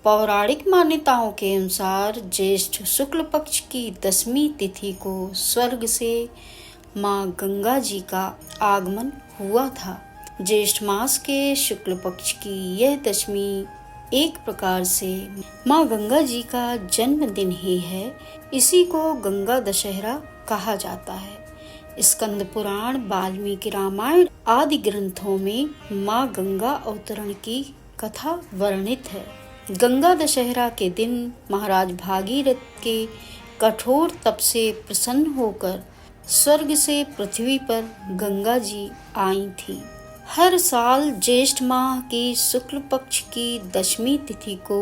पौराणिक मान्यताओं के अनुसार ज्येष्ठ शुक्ल पक्ष की 10वीं तिथि को स्वर्ग से माँ गंगा जी का आगमन हुआ था। ज्येष्ठ मास के शुक्ल पक्ष की यह 10वीं एक प्रकार से माँ गंगा जी का जन्मदिन ही है। इसी को गंगा दशहरा कहा जाता है। स्कंद पुराण, वाल्मीकि रामायण आदि ग्रंथों में माँ गंगा अवतरण की कथा वर्णित है। गंगा दशहरा के दिन महाराज भागीरथ के कठोर तप से प्रसन्न होकर स्वर्ग से पृथ्वी पर गंगा जी आई थी। हर साल ज्येष्ठ माह की शुक्ल पक्ष की 10वीं तिथि को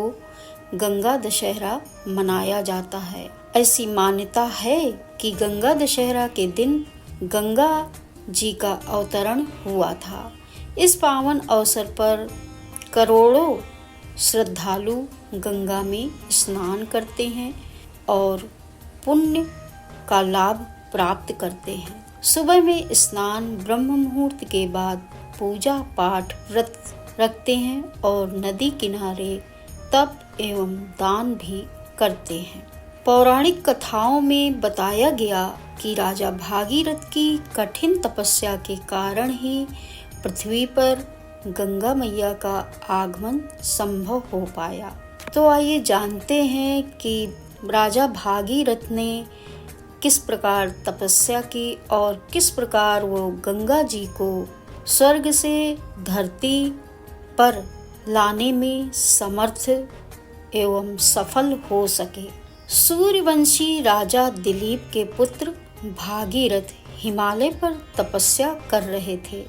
गंगा दशहरा मनाया जाता है। ऐसी मान्यता है कि गंगा दशहरा के दिन गंगा जी का अवतरण हुआ था। इस पावन अवसर पर करोड़ों श्रद्धालु गंगा में स्नान करते हैं और पुण्य का लाभ प्राप्त करते हैं। सुबह में स्नान, ब्रह्म मुहूर्त के बाद पूजा पाठ व्रत रखते हैं और नदी किनारे तप एवं दान भी करते हैं। पौराणिक कथाओं में बताया गया कि राजा भागीरथ की कठिन तपस्या के कारण ही पृथ्वी पर गंगा मैया का आगमन संभव हो पाया। तो आइए जानते हैं कि राजा भागीरथ ने किस प्रकार तपस्या की और किस प्रकार वो गंगा जी को स्वर्ग से धरती पर लाने में समर्थ एवं सफल हो सके। सूर्यवंशी राजा दिलीप के पुत्र भागीरथ हिमालय पर तपस्या कर रहे थे।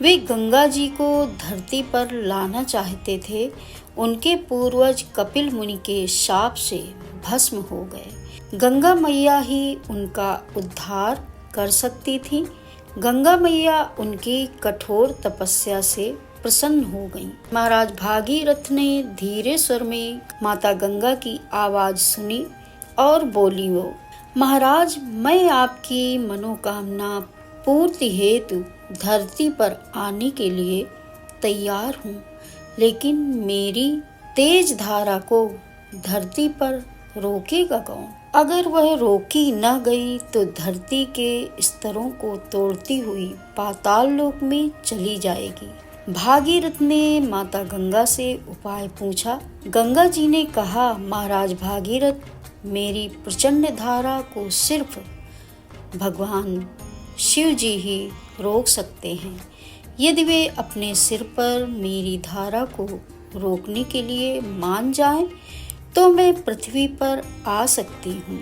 वे गंगा जी को धरती पर लाना चाहते थे। उनके पूर्वज कपिल मुनि के शाप से भस्म हो गए। गंगा मैया ही उनका उद्धार कर सकती थी। गंगा मैया उनकी कठोर तपस्या से प्रसन्न हो गईं। महाराज भागीरथ ने धीरे स्वर में माता गंगा की आवाज सुनी और बोली, वो महाराज, मैं आपकी मनोकामना पूर्ति हेतु धरती पर आने के लिए तैयार हूँ, लेकिन मेरी तेज धारा को धरती पर रोकेगा कौन? अगर वह रोकी न गई तो धरती के स्तरों को तोड़ती हुई पाताल लोक में चली जाएगी। भागीरथ ने माता गंगा से उपाय पूछा। गंगा जी ने कहा, महाराज भागीरथ, मेरी प्रचंड धारा को सिर्फ भगवान शिव जी ही रोक सकते हैं। यदि वे अपने सिर पर मेरी धारा को रोकने के लिए मान जाएं, तो मैं पृथ्वी पर आ सकती हूँ।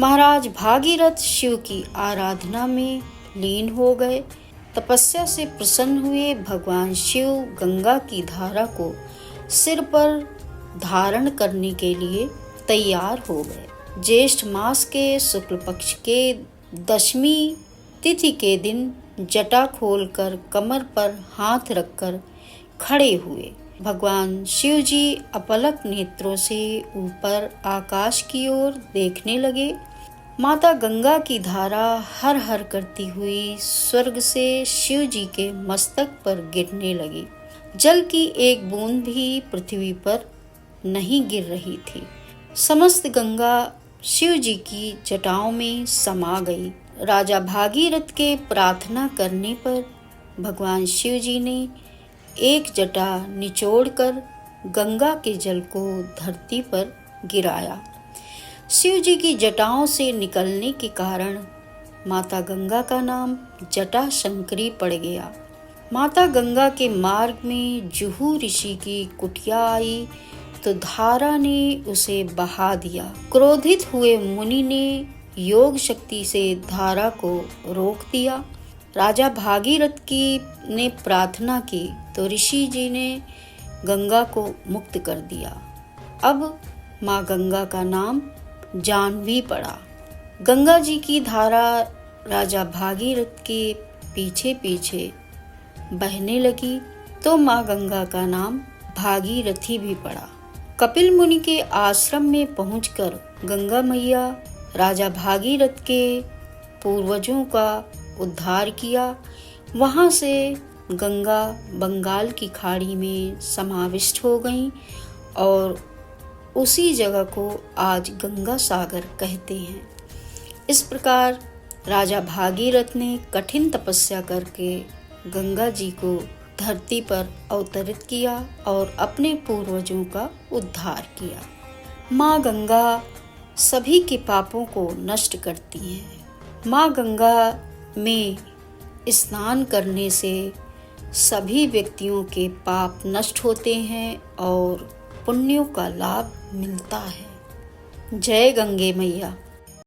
महाराज भागीरथ शिव की आराधना में लीन हो गए। तपस्या से प्रसन्न हुए भगवान शिव गंगा की धारा को सिर पर धारण करने के लिए तैयार हो गए। ज्येष्ठ मास के शुक्ल पक्ष के 10वीं तिथि के दिन जटा खोलकर कमर पर हाथ रखकर खड़े हुए। भगवान शिव जी अपलक नेत्रों से ऊपर आकाश की ओर देखने लगे। माता गंगा की धारा हर हर करती हुई स्वर्ग से शिव जी के मस्तक पर गिरने लगी। जल की एक बूंद भी पृथ्वी पर नहीं गिर रही थी। समस्त गंगा शिव जी की जटाओं में समा गई। राजा भागीरथ के प्रार्थना करने पर भगवान शिव जी ने एक जटा निचोड़कर गंगा के जल को धरती पर गिराया। शिव जी की जटाओं से निकलने के कारण माता गंगा का नाम जटा शंकरी पड़ गया। माता गंगा के मार्ग में जुहू ऋषि की कुटिया आई तो धारा ने उसे बहा दिया। क्रोधित हुए मुनि ने योग शक्ति से धारा को रोक दिया। राजा भागीरथ की ने प्रार्थना की तो ऋषि जी ने गंगा को मुक्त कर दिया। अब माँ गंगा का नाम जानवी पड़ा। गंगा जी की धारा राजा भागीरथ के पीछे पीछे बहने लगी तो माँ गंगा का नाम भागीरथी भी पड़ा। कपिल मुनि के आश्रम में पहुंचकर गंगा मैया राजा भागीरथ के पूर्वजों का उद्धार किया। वहां से गंगा बंगाल की खाड़ी में समाविष्ट हो गईं और उसी जगह को आज गंगा सागर कहते हैं। इस प्रकार राजा भागीरथ ने कठिन तपस्या करके गंगा जी को धरती पर अवतरित किया और अपने पूर्वजों का उद्धार किया। माँ गंगा सभी के पापों को नष्ट करती हैं। माँ गंगा में स्नान करने से सभी व्यक्तियों के पाप नष्ट होते हैं और पुण्यों का लाभ मिलता है। जय गंगे मैया।